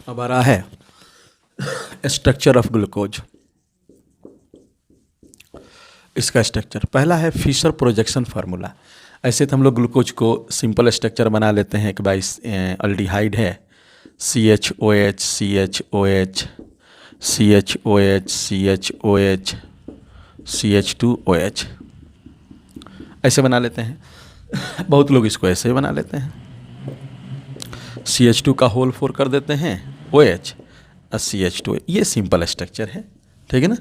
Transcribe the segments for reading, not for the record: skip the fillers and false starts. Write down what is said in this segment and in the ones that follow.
अब आ रहा है स्ट्रक्चर ऑफ ग्लूकोज। इसका स्ट्रक्चर पहला है फिशर प्रोजेक्शन फार्मूला। ऐसे तो हम लोग ग्लूकोज को सिंपल स्ट्रक्चर बना लेते हैं कि भाई अल्डिहाइड है CHOH CHOH CHOH CHOH CH2OH, ऐसे बना लेते हैं। बहुत लोग इसको ऐसे ही बना लेते हैं, CH2 का होल 4 कर देते हैं OH और CH2। ये सिंपल स्ट्रक्चर है, ठीक है ना।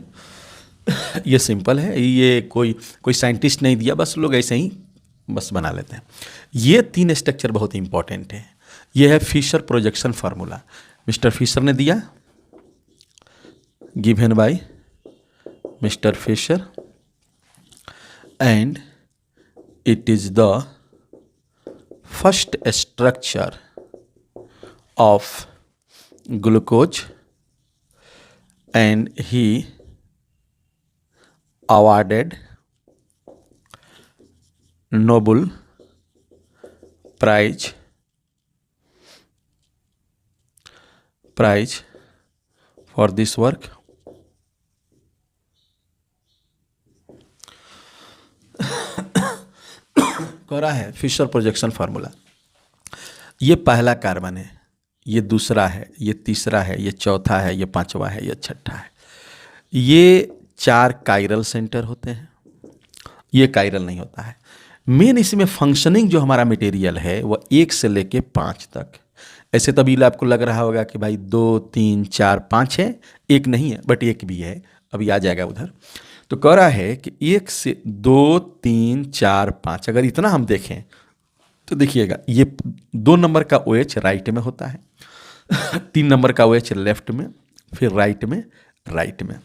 ये सिंपल है, ये कोई साइंटिस्ट नहीं दिया, बस लोग ऐसे ही बस बना लेते हैं। ये 3 स्ट्रक्चर बहुत इंपॉर्टेंट है। ये है Fischer projection formula, mister Fischer ने दिया, given by mister Fischer, and it is the first structure of glucose and he awarded Nobel Prize for this work. कह रहा है फिशर प्रोजेक्शन फार्मूला, ये पहला कार्बन है, ये दूसरा है, ये तीसरा है, ये चौथा है, ये पांचवा है, ये छठा है। ये 4 कायरल सेंटर होते हैं, ये कायरल नहीं होता है। मेन इसमें फंक्शनिंग जो हमारा मटेरियल है वह 1 से लेके 5 तक। ऐसे तभी आपको लग रहा होगा कि भाई 2 3 4 5 है, एक नहीं है, बट एक भी है, अभी आ जाएगा उधर। तो कह रहा है कि 1 से 2 3 4 5, अगर इतना हम देखें तो देखिएगा, ये 2 नंबर का OH राइट में होता है, 3 नंबर का OH लेफ्ट में, फिर राइट में,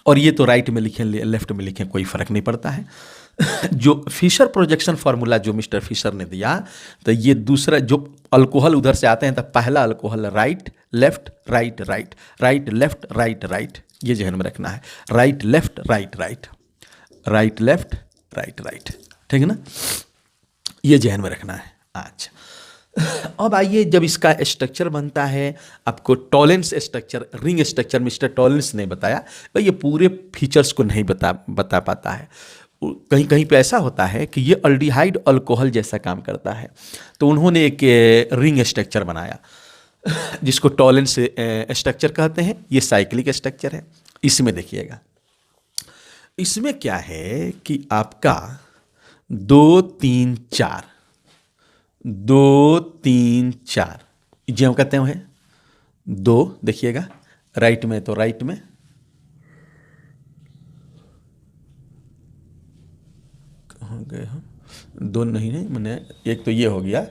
और ये तो राइट में लिखें लेफ्ट में लिखें कोई फर्क नहीं पड़ता है। जो फिशर प्रोजेक्शन फार्मूला जो मिस्टर फिशर ने दिया, तो ये दूसरा जो अल्कोहल उधर से आते हैं, तो पहला alcohol right left right right, right left right right, ये ध्यान में रखना है। Right left right right, right left right right, ठीक है ना, ये ध्यान में रखना है। अच्छा, अब आइए, जब इसका स्ट्रक्चर बनता है, आपको Tollens structure, ring structure mister Tollens ने बताया, भाई ये पूरे फीचर्स को नहीं बता पाता है। कहीं कहीं पे ऐसा होता है कि ये अल्डिहाइड अल्कोहल जैसा काम करता है, तो उन्होंने एक रिंग स्ट्रक्चर बनाया जिसको टॉलेंस स्ट्रक्चर कहते हैं। ये साइक्लिक स्ट्रक्चर है। इसमें देखिएगा, इसमें क्या है कि आपका 2 3 4 2 3 4 जो हम कहते हैं 2, देखिएगा राइट में, तो राइट में, कहाँ गए हम, 2 नहीं है, मैंने एक तो ये हो गया।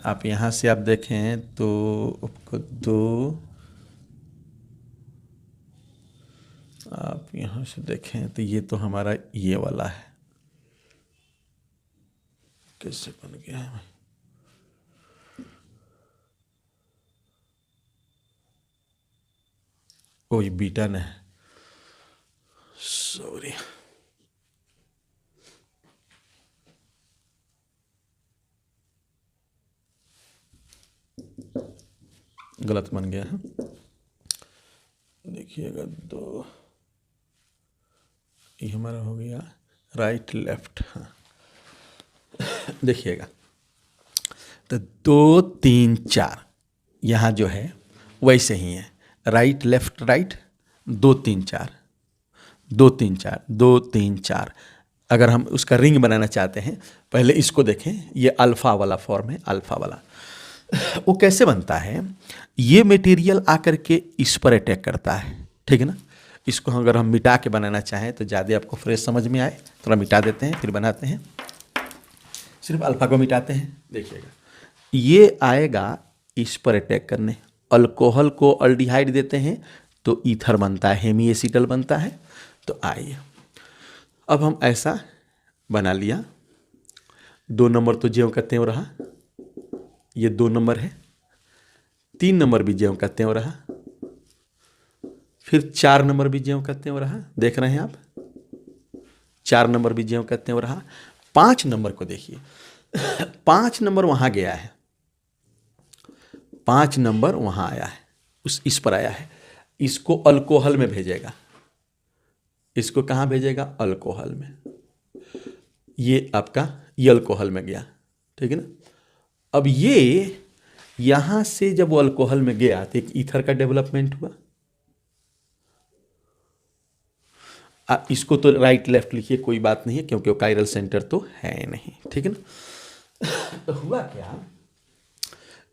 आप यहाँ से आप देखें तो आपको 2, आप यहाँ से देखें तो ये तो हमारा ये वाला है, कैसे बन गया है, कोई बीटा नहीं, सॉरी, गलत बन गया है। देखिएगा 2, ये हमारा हो गया राइट लेफ्ट। हाँ, देखिएगा, तो 2 3 4 यहाँ जो है वैसे ही है, राइट लेफ्ट राइट, 2 3 4 2 3 4 2 3 4। अगर हम उसका रिंग बनाना चाहते हैं, पहले इसको देखें, ये अल्फ़ा वाला फॉर्म है, अल्फ़ा वाला। वो कैसे बनता है, ये मटेरियल आकर के इस पर अटैक करता है, ठीक है ना। इसको अगर हम मिटा के बनाना चाहें तो ज़्यादा आपको फ्रेश समझ में आए, थोड़ा मिटा देते हैं फिर बनाते हैं। सिर्फ अल्फ़ा को मिटाते हैं, देखिएगा ये आएगा इस पर अटैक करने। अल्कोहल को अल्डिहाइड देते हैं तो ईथर बनता है, हेमी एसिटल बनता है। तो आइए, अब हम ऐसा बना लिया। 2 नंबर तो ज्यों कहते हैं रहा, ये 2 नंबर है, 3 नंबर भी ज्यों कहते हैं रहा, फिर 4 नंबर भी ज्यों कहते हैं रहा, देख रहे हैं आप, 4 नंबर भी ज्यों कहते हैं रहा। 5 नंबर को देखिए, 5 नंबर वहाँ गया है, 5 नंबर वहाँ आया है, इस पर आया है, इसको अल्कोहल में भेजेगा। इसको कहाँ भेजेगा? अल्कोहल में। ये आपका ये अल्कोहल में गया, ठीक है ना। अब ये यहाँ से जब वो अल्कोहल में गया तो एक ईथर का डेवलपमेंट हुआ। इसको तो राइट लेफ्ट लिखिए, कोई बात नहीं है, क्योंकि वो कायरल सेंटर तो है नहीं, ठीक है ना। तो हुआ क्या,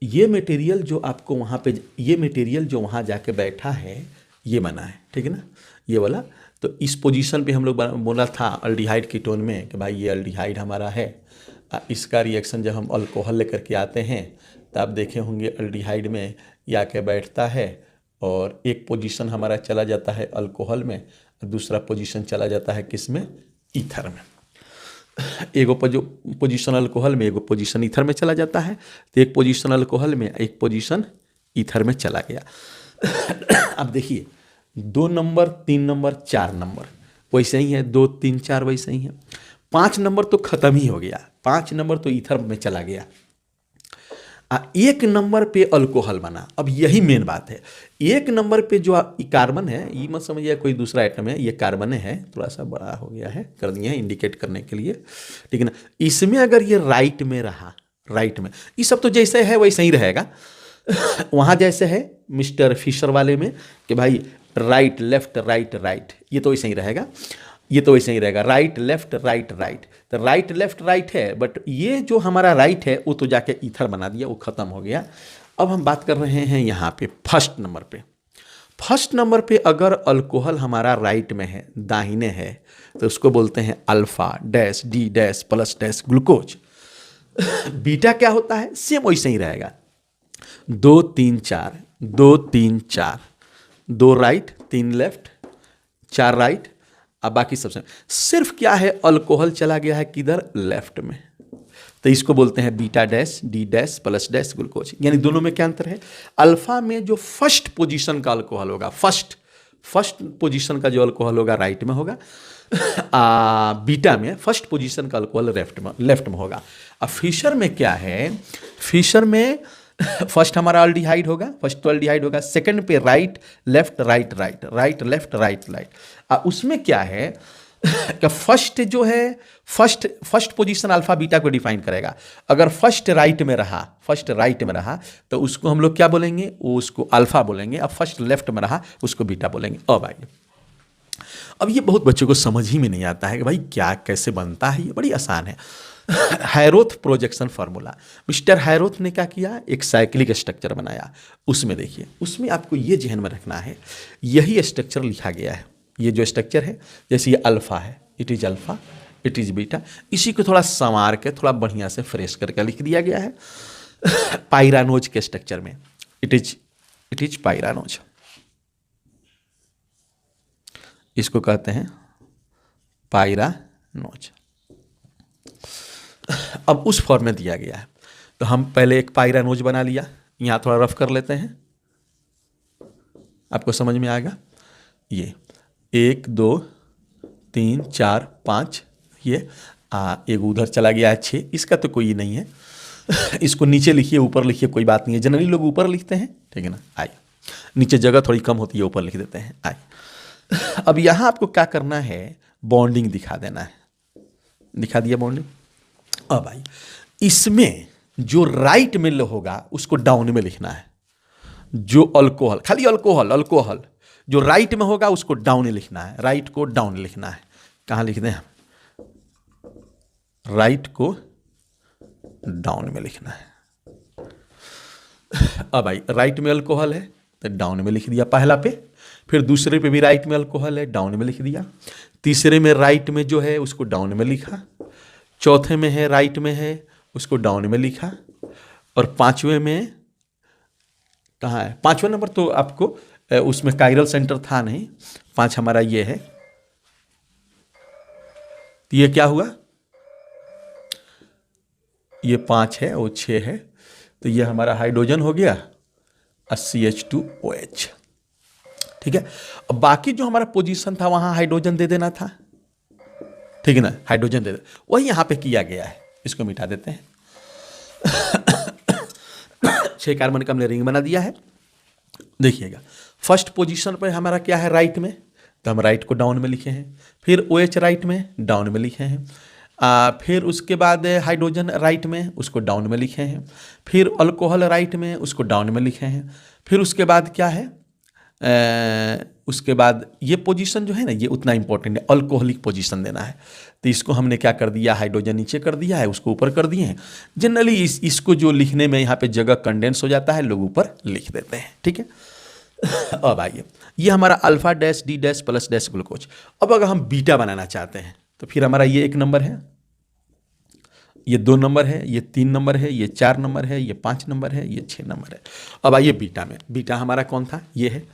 ये मटेरियल जो आपको वहाँ पे, ये मटेरियल जो वहाँ जाके बैठा है, ये बना है, ठीक है ना, ये वाला। तो इस पोजीशन पे हम लोग बोला था अल्डिहाइड कीटोन में कि भाई ये अल्डिहाइड हमारा है। इसका रिएक्शन जब हम अल्कोहल लेकर के आते हैं तो आप देखे होंगे अल्डिहाइड में ये आके बैठता है, और एक पोजीशन हमारा चला जाता है अल्कोहल में, दूसरा पोजीशन चला जाता है किस में? ईथर में। एगो पोजीशन अल्कोहल में, एगो पोजीशन ईथर में चला जाता है। तो एक पोजीशन अल्कोहल में, एक पोजीशन ईथर में चला गया। अब देखिए 2 नंबर, 3 नंबर, 4 नंबर वैसे ही है, 2 3 4 वैसे ही है। 5 नंबर तो खत्म ही हो गया, 5 नंबर तो ईथर में चला गया। 1 नंबर पे अल्कोहल बना। अब यही मेन बात है, 1 नंबर पे जो कार्बन है, ये मत समझिए कोई दूसरा आइटम है, ये कार्बन है, थोड़ा सा बड़ा हो गया है, कर दिया है इंडिकेट करने के लिए, ठीक है ना। इसमें अगर ये राइट में रहा, राइट में, ये सब तो जैसे है वैसे ही रहेगा। वहाँ जैसे है मिस्टर फिशर वाले में कि भाई राइट लेफ्ट राइट राइट, ये तो वैसे ही रहेगा, ये तो वैसे ही रहेगा, राइट लेफ्ट राइट राइट। तो राइट लेफ्ट राइट है, बट ये जो हमारा राइट है वो तो जाके ईथर बना दिया, वो खत्म हो गया। अब हम बात कर रहे हैं यहाँ पे फर्स्ट नंबर पे। फर्स्ट नंबर पे अगर अल्कोहल हमारा राइट में है, दाहिने है, तो उसको बोलते हैं alpha dash D dash plus dash glucose. Beta क्या होता है? सेम वैसे ही रहेगा, 2 3 4, 2 3 4, 2 राइट 3 लेफ्ट 4 राइट। अब बाकी सबसे सिर्फ क्या है, अल्कोहल चला गया है किधर? लेफ्ट में, तो इसको बोलते हैं beta dash D dash plus dash glucose. यानी दोनों में क्या अंतर है? अल्फा में जो फर्स्ट पोजीशन का अल्कोहल होगा, फर्स्ट पोजीशन का जो अल्कोहल होगा राइट में होगा, बीटा में फर्स्ट पोजीशन का अल्कोहल लेफ्ट में होगा। अब फिशर में क्या है? फिशर में फर्स्ट हमारा अल्डिहाइड होगा, फर्स्ट तो अल्डिहाइड होगा, सेकंड पे right left right right right left right right. उसमें क्या है कि फर्स्ट जो है, फर्स्ट पोजीशन अल्फा बीटा को डिफाइन करेगा। अगर फर्स्ट राइट में रहा तो उसको हम लोग क्या बोलेंगे? वो उसको अल्फा बोलेंगे। अब फर्स्ट लेफ्ट में रहा उसको बीटा बोलेंगे। अब ये बहुत बच्चों को समझ ही में नहीं आता है कि भाई क्या कैसे बनता है, ये बड़ी आसान है। हैरोथ प्रोजेक्शन फार्मूला, मिस्टर हैरोथ ने क्या किया? एक साइक्लिक स्ट्रक्चर बनाया। उसमें देखिए, उसमें आपको ये ध्यान में रखना है, यही स्ट्रक्चर लिखा गया है। ये जो स्ट्रक्चर है, जैसे ये अल्फा है, it is alpha, it is beta, इसी को थोड़ा संवार के थोड़ा बढ़िया से फ्रेश करके लिख दिया गया है। पायरानोज के स्ट्रक्चर में इट इज पायरानोज, इसको कहते हैं पायरानोज। अब उस फॉर्म में दिया गया है, तो हम पहले एक पायरानोज बना लिया। यहाँ थोड़ा रफ कर लेते हैं, आपको समझ में आएगा। ये 1 2 3 4 5, ये एक उधर चला गया है 6, इसका तो कोई नहीं है। इसको नीचे लिखिए ऊपर लिखिए, कोई बात नहीं है, जनरली लोग ऊपर लिखते हैं, ठीक है ना। आइए, नीचे जगह थोड़ी कम होती है, ऊपर लिख देते हैं। आइए, अब यहाँ आपको क्या करना है? बॉन्डिंग दिखा देना है। दिखा दिया बॉन्डिंग। अब भाई इसमें जो राइट में होगा उसको डाउन में लिखना है। जो अल्कोहल, खाली अल्कोहल जो राइट में होगा उसको डाउन लिखना है, राइट को डाउन लिखना है। कहाँ लिख दें? राइट को डाउन में लिखना है। अब भाई राइट में अल्कोहल है तो डाउन में लिख दिया पहला पे, फिर दूसरे पे भी राइट में अल्कोहल है, डाउन में लिख दिया। तीसरे में राइट में जो है उसको डाउन में लिखा, चौथे में है राइट में है उसको डाउन में लिखा, और पांचवें में कहाँ है? 5वें नंबर तो आपको उसमें कायरल सेंटर था नहीं, 5 हमारा ये है। तो ये क्या हुआ? ये 5 है और 6 है, तो ये हमारा हाइड्रोजन हो गया CH2OH, ठीक है। अब बाकी जो हमारा पोजीशन था वहां हाइड्रोजन दे देना था, ठीक है ना, हाइड्रोजन दे दे, वही यहां पे किया गया है। इसको मिटा देते हैं। 6 कार्बन का हमने रिंग बना दिया है। देखिएगा फर्स्ट पोजीशन पर हमारा क्या है, राइट में, तो हम राइट को डाउन में लिखे हैं। फिर OH राइट में डाउन में लिखे हैं। फिर उसके बाद हाइड्रोजन राइट में, उसको डाउन में लिखे हैं। फिर अल्कोहल राइट में, उसको डाउन में लिखे हैं। फिर उसके बाद क्या है, उसके बाद ये पोजीशन जो है ना, ये उतना इंपॉर्टेंट है, अल्कोहलिक पोजीशन देना है। तो इसको हमने क्या कर दिया, हाइड्रोजन नीचे कर दिया है, उसको ऊपर कर दिए हैं। जनरली इसको जो लिखने में यहाँ पे जगह कंडेंस हो जाता है, लोग ऊपर लिख देते हैं, ठीक है। अब आइए, ये हमारा alpha dash D dash plus dash glucose. अब अगर हम बीटा बनाना चाहते हैं तो फिर हमारा ये 1 नंबर है, ये 2 नंबर है, ये 3 नंबर है, ये 4 नंबर है, ये 5 नंबर है, ये 6 नंबर है। अब आइए बीटा में, बीटा हमारा कौन था, ये है।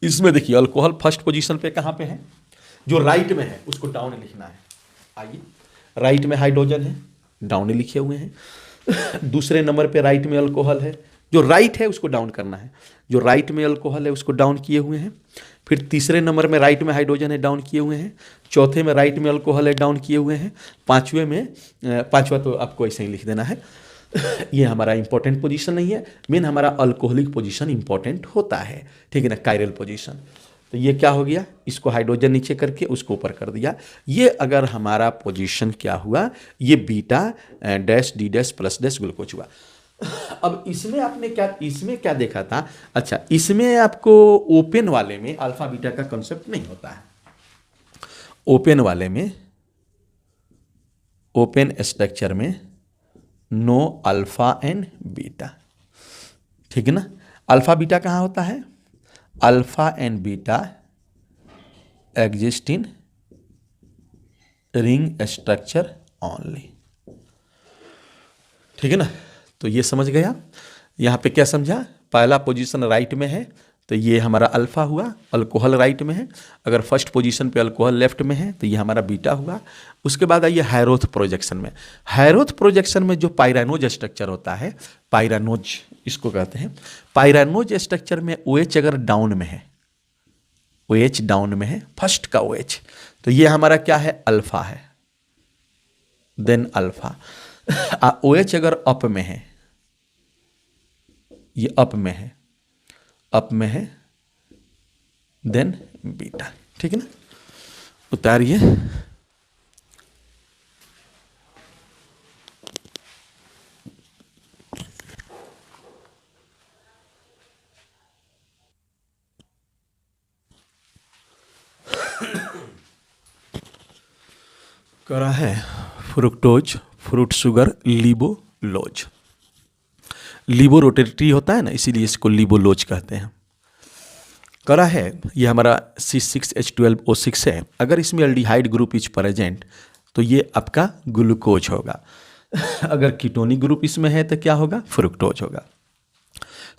इसमें देखिए अल्कोहल फर्स्ट पोजीशन पे कहाँ पे है, जो राइट में है उसको डाउन लिखना है। आइए, राइट में हाइड्रोजन है, डाउन लिखे हुए हैं। दूसरे नंबर पे राइट में अल्कोहल है, जो राइट है उसको डाउन करना है, जो राइट में अल्कोहल है उसको डाउन किए हुए हैं। फिर तीसरे नंबर में राइट में हाइड्रोजन है, डाउन किए हुए हैं। चौथे में राइट में अल्कोहल है, डाउन किए हुए हैं। पांचवें में, पांचवा तो आपको ऐसे ही लिख देना है। ये हमारा इंपॉर्टेंट पोजीशन नहीं है, मेन हमारा अल्कोहलिक पोजीशन इंपॉर्टेंट होता है, ठीक है ना, कायरल पोजीशन। तो ये क्या हो गया, इसको हाइड्रोजन नीचे करके उसको ऊपर कर दिया। ये अगर हमारा पोजीशन क्या हुआ, ये beta dash D dash plus dash glucose हुआ। अब इसमें आपने क्या, इसमें क्या देखा था, अच्छा इसमें आपको ओपन वाले में अल्फा बीटा का कंसेप्ट नहीं होता है। ओपन वाले में, ओपन स्ट्रक्चर में नो अल्फा एंड बीटा, ठीक है ना। अल्फा बीटा कहाँ होता है, alpha and beta exist in ring structure only, ठीक है ना। तो ये समझ गया, यहाँ पे क्या समझा, पहला पोजीशन राइट में है तो ये हमारा अल्फा हुआ, अल्कोहल राइट में है। अगर फर्स्ट पोजीशन पे अल्कोहल लेफ्ट में है तो ये हमारा बीटा हुआ। उसके बाद आइए हैरोथ प्रोजेक्शन में। हैरोथ प्रोजेक्शन में जो पायरानोज स्ट्रक्चर होता है, पायरानोज इसको कहते हैं। पायरानोज स्ट्रक्चर में OH अगर डाउन में है, OH डाउन में है, फर्स्ट का OH, तो ये हमारा क्या है, अल्फा है, देन अल्फा। OH अगर अप में है, ये अप में है, अप में है, देन बीटा, ठीक है ना। उतारिए, करा है फ्रुक्टोज, फ्रूट शुगर, लिबोलोज। लिबो रोटेटरी होता है ना, इसीलिए इसको लिबोलोज कहते हैं। करा है, ये हमारा C6H12O6 है। अगर इसमें एल्डिहाइड ग्रुप इज प्रेजेंट तो ये आपका ग्लूकोज होगा। अगर कीटोनिक ग्रुप इसमें है तो क्या होगा, फ्रुक्टोज होगा।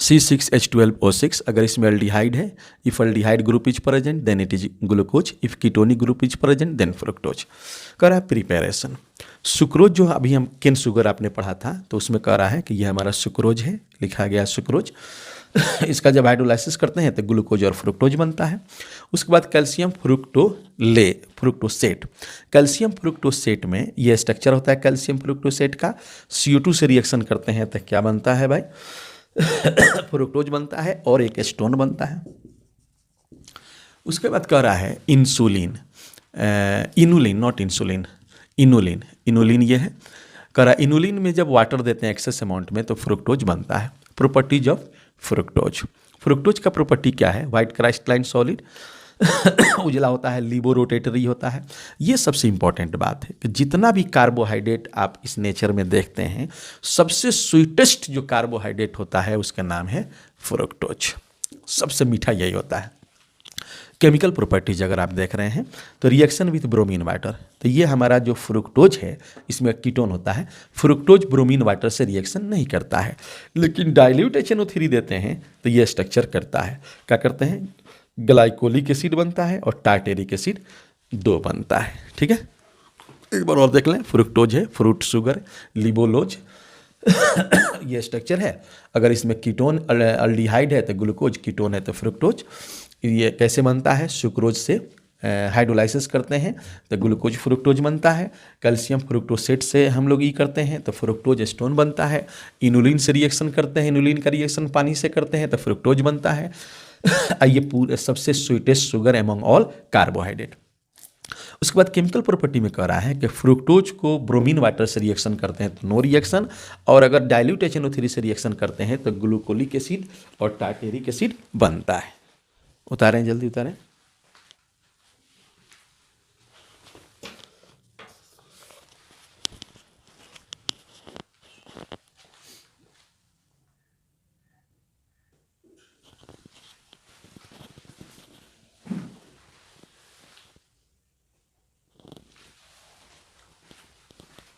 C6H12O6, अगर इसमें एल्डिहाइड है, if aldehyde group is present then it is glucose, if ketonic group is present then fructose. कह रहा है प्रिपेरेशन, सुक्रोज जो अभी हम केन शुगर आपने पढ़ा था तो उसमें कह रहा है कि ये हमारा सुक्रोज है, लिखा गया सुक्रोज। इसका जब हाइड्रोलाइसिस करते हैं तो ग्लूकोज और फ्रुक्टोज बनता है। उसके बाद कैल्शियम फ्रुक्टोसेट, कैल्शियम फ्रुक्टोसेट में ये स्ट्रक्चर होता है कैल्शियम फ्रुक्टोसेट का। CO2 से रिएक्शन करते हैं तो क्या बनता है भाई, फ्रुक्टोज बनता है और एक एस्टोन बनता है। उसके बाद कह रहा है insulin, inulin, not insulin, inulin, inulin ये है। कह रहा इनुलिन में जब वाटर देते हैं एक्सेस अमाउंट में तो फ्रुक्टोज बनता है। प्रॉपर्टीज ऑफ फ्रुक्टोज, फ्रुक्टोज का प्रॉपर्टी क्या है, वाइट क्राइस्टलाइन सॉलिड, उजला होता है, लिबो रोटेटरी होता है। ये सबसे इंपॉर्टेंट बात है कि जितना भी कार्बोहाइड्रेट आप इस नेचर में देखते हैं, सबसे स्वीटेस्ट जो कार्बोहाइड्रेट होता है उसका नाम है फ्रुक्टोज। सबसे मीठा यही होता है। केमिकल प्रॉपर्टीज अगर आप देख रहे हैं तो रिएक्शन विथ ब्रोमीन वाटर, तो ये हमारा जो फ्रुक्टोज है इसमें कीटोन होता है। फ्रुक्टोज ब्रोमीन वाटर से रिएक्शन नहीं करता है, लेकिन डाइल्यूट HNO3 देते हैं तो ये स्ट्रक्चर करता है। क्या करते हैं, ग्लाइकोलिक एसिड बनता है और टार्टेरिक एसिड 2 बनता है, ठीक है। एक बार और देख लें, फ्रुक्टोज है, फ्रूट शुगर, लिबोलोज, ये स्ट्रक्चर है। अगर इसमें कीटोन अल्डिहाइड है तो ग्लूकोज, कीटोन है तो फ्रुक्टोज। ये कैसे बनता है, सुक्रोज से हाइड्रोलाइसिस करते हैं तो ग्लूकोज फ्रुक्टोज बनता है। कैल्शियम फ्रुक्टोसेट से हम लोग ये करते हैं तो फ्रुक्टोज एस्टोन बनता है। इनुलिन से रिएक्शन करते हैं, इनुलिन का रिएक्शन पानी से करते हैं तो फ्रुक्टोज बनता है। ये पूरे सबसे sweetest sugar among all carbohydrate. उसके बाद केमिकल प्रॉपर्टी में कह रहा है कि फ्रुक्टोज को ब्रोमीन वाटर से रिएक्शन करते हैं तो नो रिएक्शन, और अगर डाइल्यूट HNO3 से रिएक्शन करते हैं तो ग्लूकोलिक एसिड और टार्टेरिक एसिड बनता है। उतारें, जल्दी उतारें।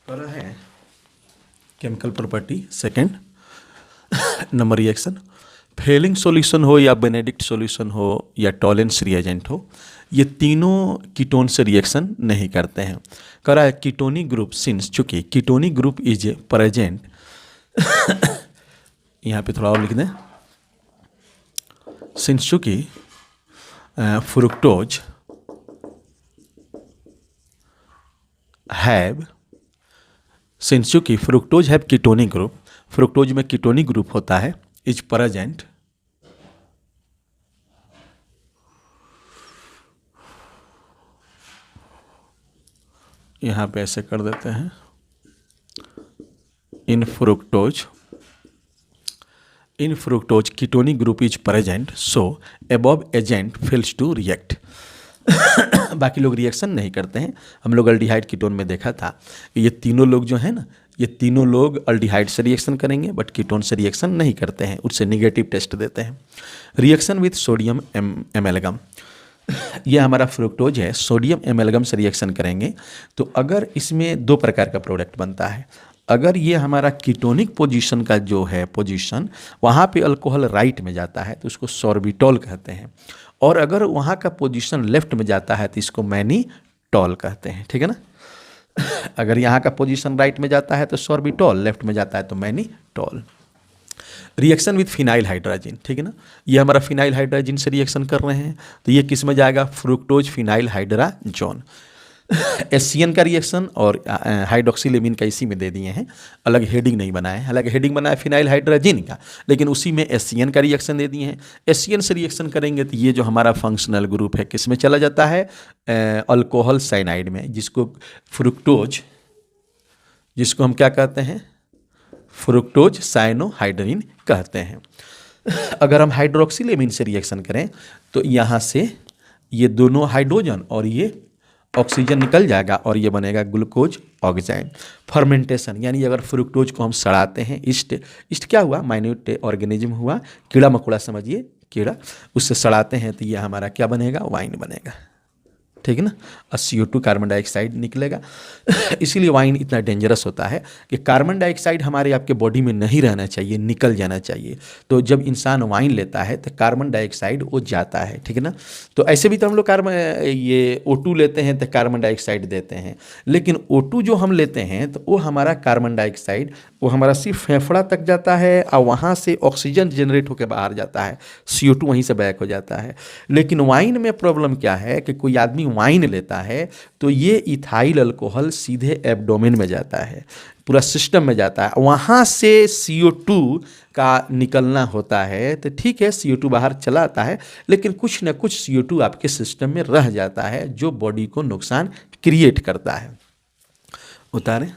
कर रहे हैं chemical property second number reaction. Fehling solution हो या बेनेडिक्ट सॉल्यूशन हो या टॉलेंस रिएजेंट हो, ये तीनों कीटोन से रिएक्शन नहीं करते हैं। कह रहा है कीटोनिक ग्रुप सिंस, चूंकि कीटोनिक ग्रुप इज प्रेजेंट यहाँ पे थोड़ा और लिख दें, सिंस चूंकि फ्रुक्टोज हैव, सिंस चूंकि fructose have ketonic group, fructose में कीटोनिक ग्रुप होता है, इज प्रेजेंट यहाँ पे ऐसे कर देते हैं, in fructose ketonic group is present, so above agent fails to react. बाकी लोग रिएक्शन नहीं करते हैं। हम लोग अल्डिहाइड कीटोन में देखा था, ये तीनों लोग जो है ना, ये तीनों लोग अल्डिहाइड से रिएक्शन करेंगे बट कीटोन से रिएक्शन नहीं करते हैं, उससे निगेटिव टेस्ट देते हैं। रिएक्शन विथ सोडियम एमेलगम, ये हमारा फ्रुक्टोज है, सोडियम एमेलगम से रिएक्शन करेंगे तो अगर इसमें दो प्रकार का प्रोडक्ट बनता है। अगर ये हमारा कीटोनिक पोजीशन का जो है पोजीशन, वहाँ पे अल्कोहल राइट में जाता है तो उसको सॉर्बिटॉल कहते हैं, और अगर वहाँ का पोजीशन लेफ्ट में जाता है तो इसको मैनीटॉल कहते हैं। ठीक है ना, अगर यहाँ का पोजीशन राइट में जाता है तो सॉर्बिटॉल, लेफ्ट में जाता है तो mannitol. Reaction with phenyl hydrogen, ठीक है ना, ये हमारा फिनाइल हाइड्रोजन से रिएक्शन कर रहे हैं तो ये किस में जाएगा, फ्रुक्टोज फिनाइल हाइड्रोजन। एससीएन का रिएक्शन और हाइड्रोक्सिलेमिन का इसी में दे दिए हैं, अलग हेडिंग नहीं बनाए, हालांकि हेडिंग बनाया फिनाइल हाइड्रोजन का, लेकिन उसी में एससीएन का रिएक्शन दे दिए हैं। एससीएन से रिएक्शन करेंगे तो ये जो हमारा फंक्शनल ग्रुप है किस में चला जाता है, अल्कोहल साइनाइड में, जिसको फ्रुक्टोज, जिसको हम क्या कहते हैं, फ्रुक्टोज साइनोहाइड्रिन कहते हैं। अगर हम हाइड्रोक्सिलेमिन से रिएक्शन करें तो यहाँ से ये दोनों हाइड्रोजन और ये ऑक्सीजन निकल जाएगा और ये बनेगा ग्लूकोज ऑक्साइड। फर्मेंटेशन, यानी अगर फ्रुक्टोज को हम सड़ाते हैं, ईस्ट क्या हुआ, माइन्यूट ऑर्गेनिज्म हुआ, कीड़ा मकोड़ा समझिए, कीड़ा, उससे सड़ाते हैं तो ये हमारा क्या बनेगा, वाइन बनेगा। ठीक है ना, और CO2 कार्बन डाइऑक्साइड निकलेगा। इसीलिए वाइन इतना डेंजरस होता है कि कार्बन डाइऑक्साइड हमारे आपके बॉडी में नहीं रहना चाहिए, निकल जाना चाहिए। तो जब इंसान वाइन लेता है तो कार्बन डाइऑक्साइड वो जाता है। ठीक है ना, तो ऐसे भी तो हम लोग ये O2 लेते हैं तो कार्बन डाइऑक्साइड देते हैं, लेकिन O2 जो हम लेते हैं तो वो हमारा कार्बन डाइऑक्साइड वो हमारा सिर्फ फेफड़ा तक जाता है और वहाँ से ऑक्सीजन जनरेट होकर बाहर जाता है, CO2 वहीं से बैक हो जाता है। लेकिन वाइन में प्रॉब्लम क्या है कि कोई आदमी वाइन लेता है तो ये इथाइल अल्कोहल सीधे एब्डोमेन में जाता है, पूरा सिस्टम में जाता है, वहाँ से CO2 का निकलना होता है। तो ठीक है, CO2 बाहर चला आता है, लेकिन कुछ ना कुछ CO2 आपके सिस्टम में रह जाता है जो बॉडी को नुकसान क्रिएट करता है। उतारें।